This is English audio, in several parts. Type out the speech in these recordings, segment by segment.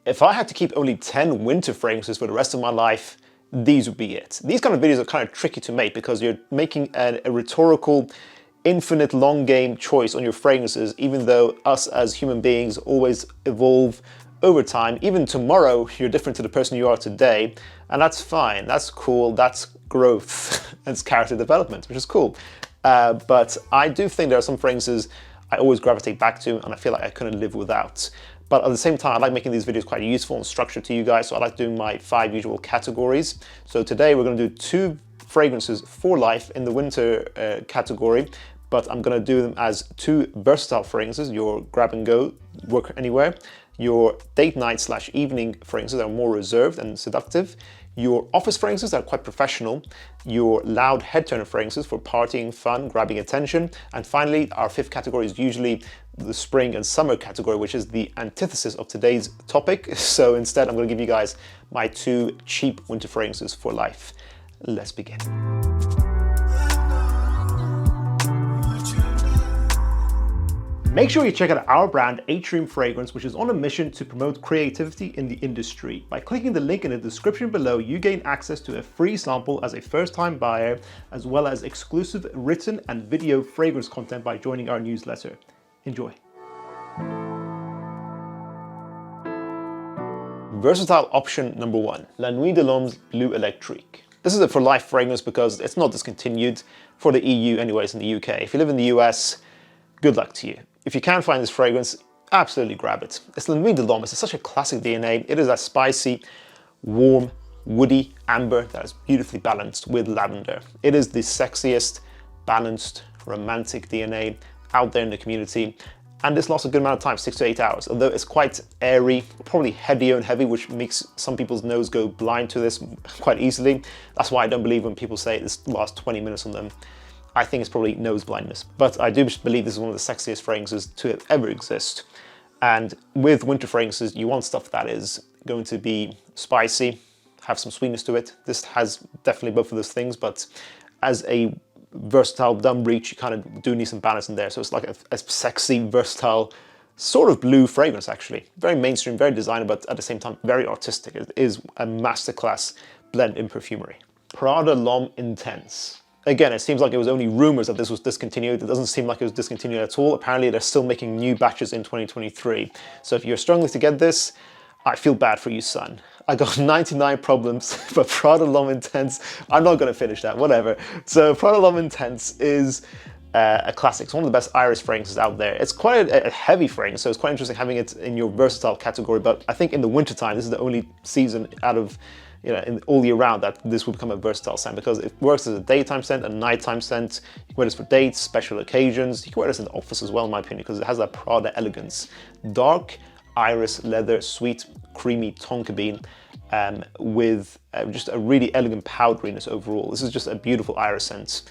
if I had to keep only 10 winter fragrances for the rest of my life, these would be it. These kind of videos are kind of tricky to make because you're making a rhetorical, infinite long game choice on your fragrances, even though us as human beings always evolve over time. Even tomorrow, you're different to the person you are today, and that's fine, that's cool, that's growth, that's character development, which is cool. But I do think there are some fragrances I always gravitate back to, and I feel like I couldn't live without. But at the same time, I like making these videos quite useful and structured to you guys, so I like doing my 5 usual categories. So today we're going to do 2 fragrances for life in the winter category, but I'm going to do them as 2 versatile fragrances, your grab and go, work anywhere, your date night / evening fragrances that are more reserved and seductive, your office fragrances that are quite professional, your loud head turner fragrances for partying, fun, grabbing attention, and finally our 5th category is usually the spring and summer category, which is the antithesis of today's topic. So instead I'm going to give you guys my 2 cheap winter fragrances for life. Let's begin. Make sure you check out our brand, Extreme Fragrance, which is on a mission to promote creativity in the industry. By clicking the link in the description below, you gain access to a free sample as a first-time buyer, as well as exclusive written and video fragrance content by joining our newsletter. Enjoy. Versatile option number 1, La Nuit de l'Homme's Bleu Electrique. This is a for life fragrance because it's not discontinued for the EU anyways in the UK. If you live in the US, good luck to you. If you can find this fragrance, absolutely grab it. It's La Nuit de l'Homme. It's such a classic DNA. It is that spicy, warm, woody amber that is beautifully balanced with lavender. It is the sexiest, balanced, romantic DNA out there in the community. And this lasts a good amount of time, 6 to 8 hours. Although it's quite airy, probably headier and heavy, which makes some people's nose go blind to this quite easily. That's why I don't believe when people say this lasts 20 minutes on them. I think it's probably nose blindness. But I do believe this is one of the sexiest fragrances to ever exist. And with winter fragrances, you want stuff that is going to be spicy, have some sweetness to it. This has definitely both of those things, but as a versatile dumb breach, you kind of do need some balance in there. So it's like a sexy, versatile, sort of blue fragrance actually. Very mainstream, very designer, but at the same time, very artistic. It is a masterclass blend in perfumery. Prada LOM Intense. Again, it seems like it was only rumors that this was discontinued. It doesn't seem like it was discontinued at all. Apparently, they're still making new batches in 2023. So if you're struggling to get this, I feel bad for you, son. I got 99 problems, but Prada LOM Intense, I'm not going to finish that, whatever. So Prada LOM Intense is a classic. It's one of the best iris fragrances out there. It's quite a heavy fragrance, so it's quite interesting having it in your versatile category, but I think in the wintertime, this is the only season out of in all year round that this will become a versatile scent because it works as a daytime scent, a nighttime scent. You can wear this for dates, special occasions. You can wear this in the office as well, in my opinion, because it has that Prada elegance. Dark iris leather, sweet, creamy tonka bean with just a really elegant powderiness overall. This is just a beautiful iris scent.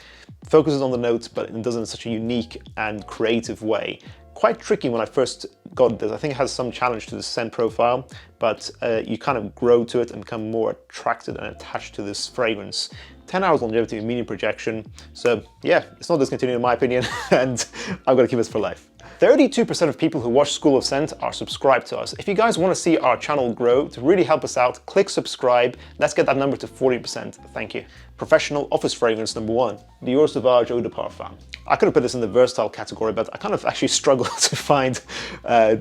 Focuses on the notes, but it does it in such a unique and creative way. Quite tricky when I first got this. I think it has some challenge to the scent profile, but you kind of grow to it and become more attracted and attached to this fragrance. 10 hours longevity, medium projection. So yeah, it's not discontinued in my opinion, and I'm gonna keep this for life. 32% of people who watch School of Scent are subscribed to us. If you guys want to see our channel grow, to really help us out, click subscribe. Let's get that number to 40%. Thank you. Professional office fragrance number 1, Dior Sauvage Eau de Parfum. I could have put this in the versatile category, but I kind of actually struggled to find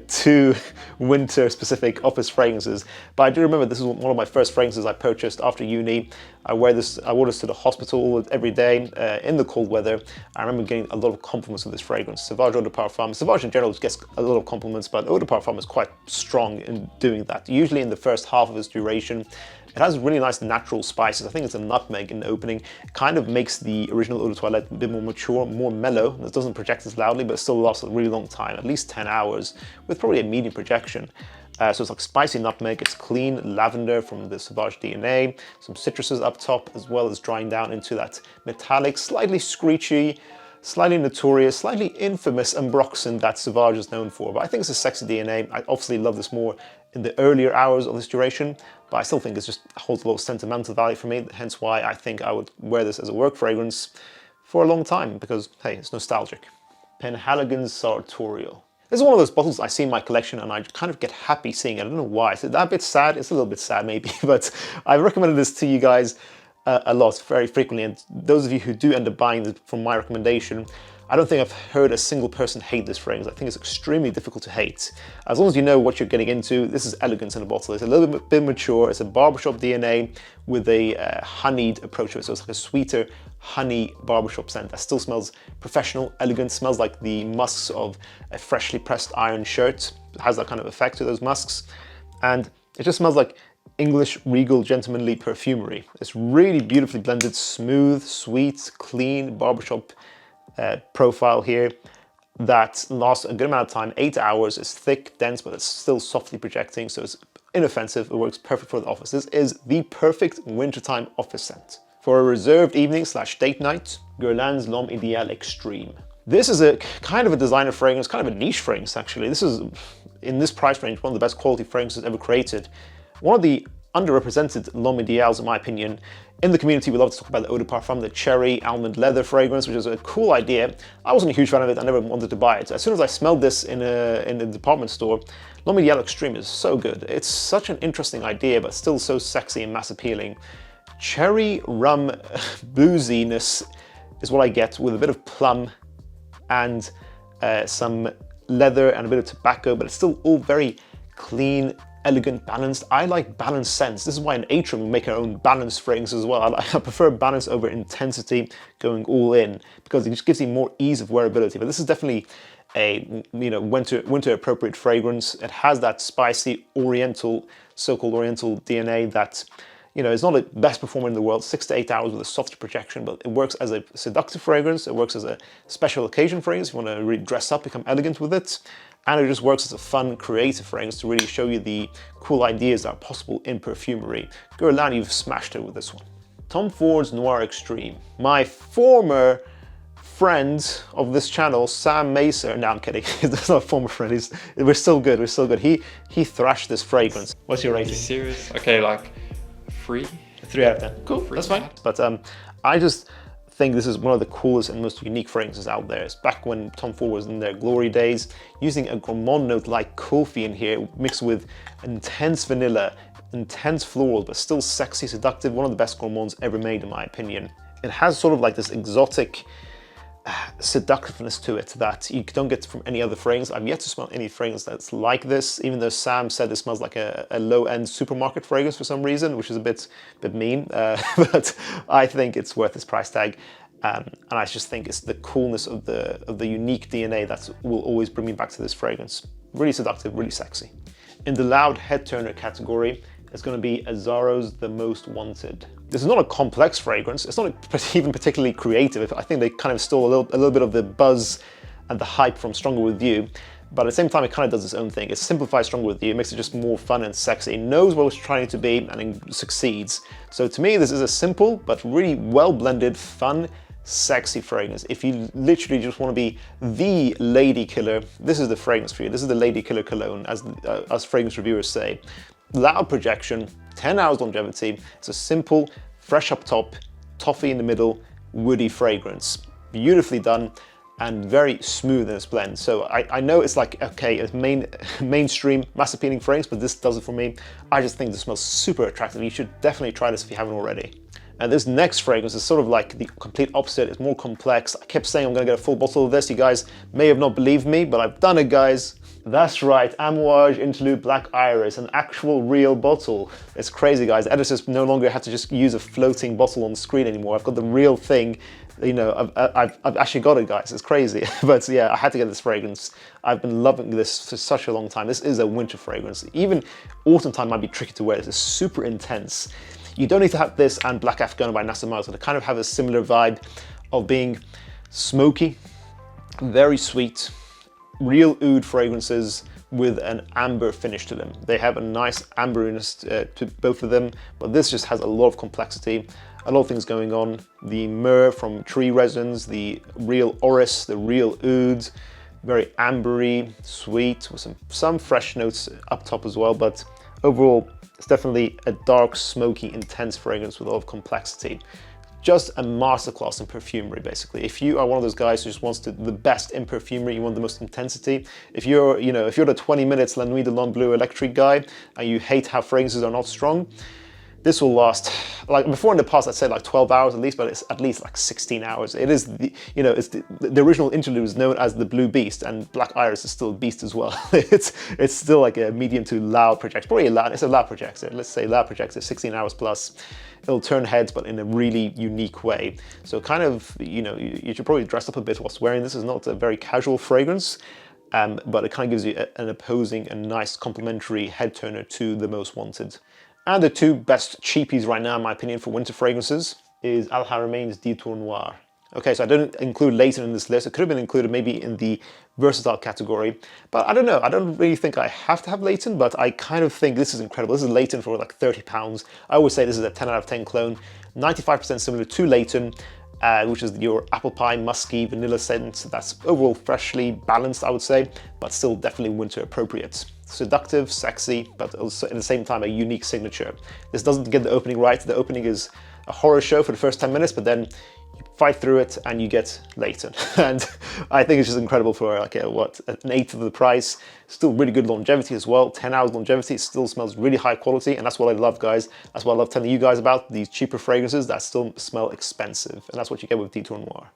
2 winter-specific office fragrances. But I do remember this is one of my first fragrances I purchased after uni. I wore this to the hospital every day in the cold weather. I remember getting a lot of compliments with this fragrance. Sauvage Eau de Parfum. Sauvage in general gets a lot of compliments, but Eau de Parfum is quite strong in doing that. Usually in the first half of its duration. It has really nice natural spices. I think it's a nutmeg in the opening. It kind of makes the original Eau de Toilette a bit more mature, more mellow. It doesn't project as loudly, but it still lasts a really long time, at least 10 hours, with probably a medium projection. So it's like spicy nutmeg, it's clean lavender from the Sauvage DNA, some citruses up top, as well as drying down into that metallic, slightly screechy, slightly notorious, slightly infamous ambroxan that Sauvage is known for. But I think it's a sexy DNA. I obviously love this more in the earlier hours of this duration, but I still think it just holds a lot of sentimental value for me, hence why I think I would wear this as a work fragrance for a long time, because hey, it's nostalgic. Penhaligon's Sartorial. This is one of those bottles I see in my collection and I kind of get happy seeing it. I don't know why. Is it that bit sad? It's a little bit sad maybe, but I've recommended this to you guys a lot, very frequently. And those of you who do end up buying it from my recommendation, I don't think I've heard a single person hate this fragrance. I think it's extremely difficult to hate. As long as you know what you're getting into, this is elegance in a bottle. It's a little bit mature. It's a barbershop DNA with a honeyed approach to it. So it's like a sweeter honey barbershop scent that still smells professional, elegant, smells like the musks of a freshly pressed iron shirt. It has that kind of effect to those musks. And it just smells like English regal gentlemanly perfumery. It's really beautifully blended, smooth, sweet, clean barbershop profile here that lasts a good amount of time, 8 hours. It's thick, dense, but it's still softly projecting, so it's inoffensive. It works perfect for the office. This is the perfect wintertime office scent. For a reserved evening / date night, Guerlain's L'Homme Idéal Extreme. This is a kind of a designer fragrance, kind of a niche fragrance actually. This is, in this price range, one of the best quality fragrances ever created. One of the underrepresented L'Homme Idéals, in my opinion. In the community, we love to talk about the Eau de Parfum, the cherry almond leather fragrance, which is a cool idea. I wasn't a huge fan of it. I never wanted to buy it. As soon as I smelled this in a department store, L'Homme Idéal Extreme is so good. It's such an interesting idea, but still so sexy and mass appealing. Cherry rum booziness is what I get with a bit of plum and some leather and a bit of tobacco, but it's still all very clean, elegant, balanced. I like balanced scents. This is why in Atrium we make our own balanced fragrances as well. I prefer balance over intensity, going all in, because it just gives you more ease of wearability. But this is definitely a winter appropriate fragrance. It has that spicy oriental, so-called oriental DNA that, it's not the best performer in the world, 6 to 8 hours with a soft projection, but it works as a seductive fragrance. It works as a special occasion fragrance. You want to really dress up, become elegant with it. And it just works as a fun, creative fragrance to really show you the cool ideas that are possible in perfumery. Guerlain, you've smashed it with this one. Tom Ford's Noir Extreme. My former friend of this channel, Sam Macer, no, I'm kidding, that's not a former friend, we're still good, He thrashed this fragrance. What's your rating? Are you serious? Okay, like 3? 3 out of 10. Cool, that's fine. But I just think this is one of the coolest and most unique fragrances out there. It's back when Tom Ford was in their glory days, using a gourmand note like coffee in here, mixed with intense vanilla, intense florals, but still sexy, seductive. One of the best gourmands ever made, in my opinion. It has sort of like this exotic seductiveness to it that you don't get from any other fragrance. I've yet to smell any fragrance that's like this, even though Sam said it smells like a low-end supermarket fragrance for some reason, which is a bit mean, but I think it's worth its price tag. And I just think it's the coolness of the unique DNA that will always bring me back to this fragrance. Really seductive, really sexy. In the loud head turner category, it's going to be Azzaro's The Most Wanted. This is not a complex fragrance. It's not even particularly creative. I think they kind of stole a little bit of the buzz and the hype from Stronger With You, but at the same time, it kind of does its own thing. It simplifies Stronger With You, it makes it just more fun and sexy. It knows what it's trying to be and it succeeds. So to me, this is a simple but really well-blended, fun, sexy fragrance. If you literally just want to be the lady killer, this is the fragrance for you. This is the lady killer cologne, as fragrance reviewers say. Loud projection, 10 hours longevity. It's a simple, fresh up top, toffee in the middle, woody fragrance. Beautifully done and very smooth in its blend. So I know it's like, okay, it's mainstream, mass appealing fragrance, but this does it for me. I just think this smells super attractive. You should definitely try this if you haven't already. And this next fragrance is sort of like the complete opposite. It's more complex. I kept saying I'm gonna get a full bottle of this. You guys may have not believed me, but I've done it, guys. That's right, Amouage Interlude Black Iris, an actual real bottle. It's crazy, guys. Editors no longer have to just use a floating bottle on the screen anymore. I've got the real thing. I've actually got it, guys. It's crazy. But yeah, I had to get this fragrance. I've been loving this for such a long time. This is a winter fragrance. Even autumn time might be tricky to wear. It's super intense. You don't need to have this and Black Afghana by Nasa Miles, but they kind of have a similar vibe of being smoky, very sweet, real oud fragrances with an amber finish to them. They have a nice amberiness to both of them, but this just has a lot of complexity, a lot of things going on. The myrrh from tree resins, the real orris, the real oud, very ambery, sweet, with some fresh notes up top as well, but overall, it's definitely a dark, smoky, intense fragrance with a lot of complexity. just a masterclass in perfumery, basically. If you are one of those guys who just wants the best in perfumery, you want the most intensity. If you're, if you're the 20 minutes La Nuit de l'Homme Bleu Electrique guy and you hate how fragrances are not strong, this will last, like before in the past, I'd say like 12 hours at least, but it's at least like 16 hours. It is, it's the original Interlude is known as the Blue Beast, and Black Iris is still a beast as well. it's still like a medium to loud projector, probably it's a loud projector. Let's say loud projector, 16 hours plus. It'll turn heads, but in a really unique way. So kind of, you should probably dress up a bit whilst wearing this. This is not a very casual fragrance, but it kind of gives you an opposing and nice complementary head turner to the Most Wanted. And the two best cheapies right now, in my opinion, for winter fragrances is Haramain's Detour Noir. Okay, so I didn't include Layton in this list. It could have been included maybe in the versatile category, but I don't know. I don't really think I have to have Layton, but I kind of think this is incredible. This is Layton for like £30. I always say this is a 10 out of 10 clone, 95% similar to Layton, which is your apple pie, musky, vanilla scent. That's overall freshly balanced, I would say, but still definitely winter appropriate. Seductive, sexy, but also at the same time a unique signature. This doesn't get the opening right. The opening is a horror show for the first 10 minutes, but then you fight through it and you get Layton. And I think it's just incredible for like an eighth of the price. Still really good longevity as well. 10 hours longevity. It still smells really high quality, and that's what I love, guys. That's what I love telling you guys about, these cheaper fragrances that still smell expensive. And that's what you get with Detour Noir.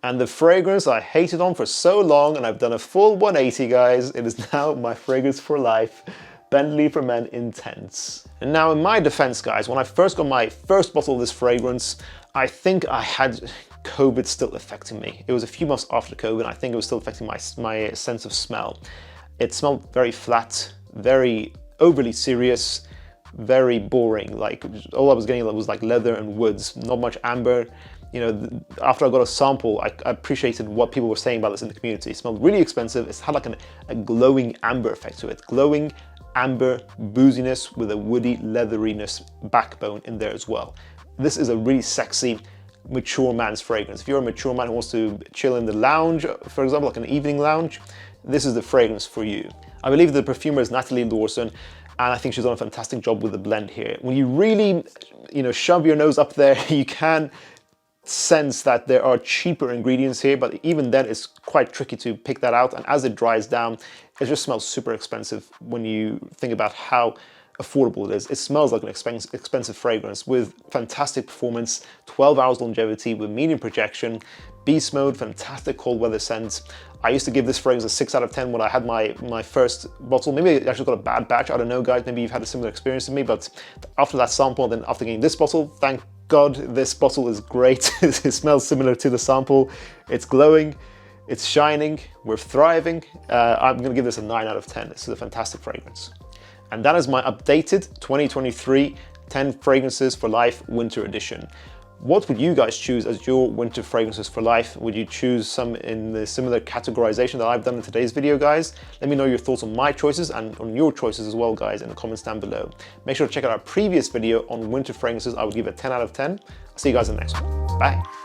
And the fragrance I hated on for so long, and I've done a full 180, guys. It is now my fragrance for life, Bentley For Men Intense. And now in my defense, guys, when I first got my first bottle of this fragrance, I think I had COVID still affecting me. It was a few months after COVID, and I think it was still affecting my sense of smell. It smelled very flat, very overly serious, very boring. Like all I was getting was like leather and woods, not much amber. After I got a sample, I appreciated what people were saying about this in the community. It smelled really expensive. It had like a glowing amber effect to it. Glowing amber booziness with a woody leatheriness backbone in there as well. This is a really sexy, mature man's fragrance. If you're a mature man who wants to chill in the lounge, for example, like an evening lounge, this is the fragrance for you. I believe the perfumer is Natalie Lawson, and I think she's done a fantastic job with the blend here. When you really, shove your nose up there, you can sense that there are cheaper ingredients here, but even then it's quite tricky to pick that out. And as it dries down, it just smells super expensive when you think about how affordable it is. It smells like an expensive fragrance with fantastic performance, 12 hours longevity with medium projection, beast mode, fantastic cold weather scent. I used to give this fragrance a 6 out of 10 when I had my first bottle. Maybe I actually got a bad batch. I don't know, guys. Maybe you've had a similar experience to me, but after that sample, then after getting this bottle, thank God, this bottle is great. It smells similar to the sample. It's glowing, it's shining, we're thriving. I'm gonna give this a 9 out of 10. This is a fantastic fragrance. And that is my updated 2023 10 Fragrances for Life Winter Edition. What would you guys choose as your winter fragrances for life? Would you choose some in the similar categorization that I've done in today's video, guys? Let me know your thoughts on my choices and on your choices as well, guys, in the comments down below. Make sure to check out our previous video on winter fragrances. I would give it a 10 out of 10. I'll see you guys in the next one. Bye.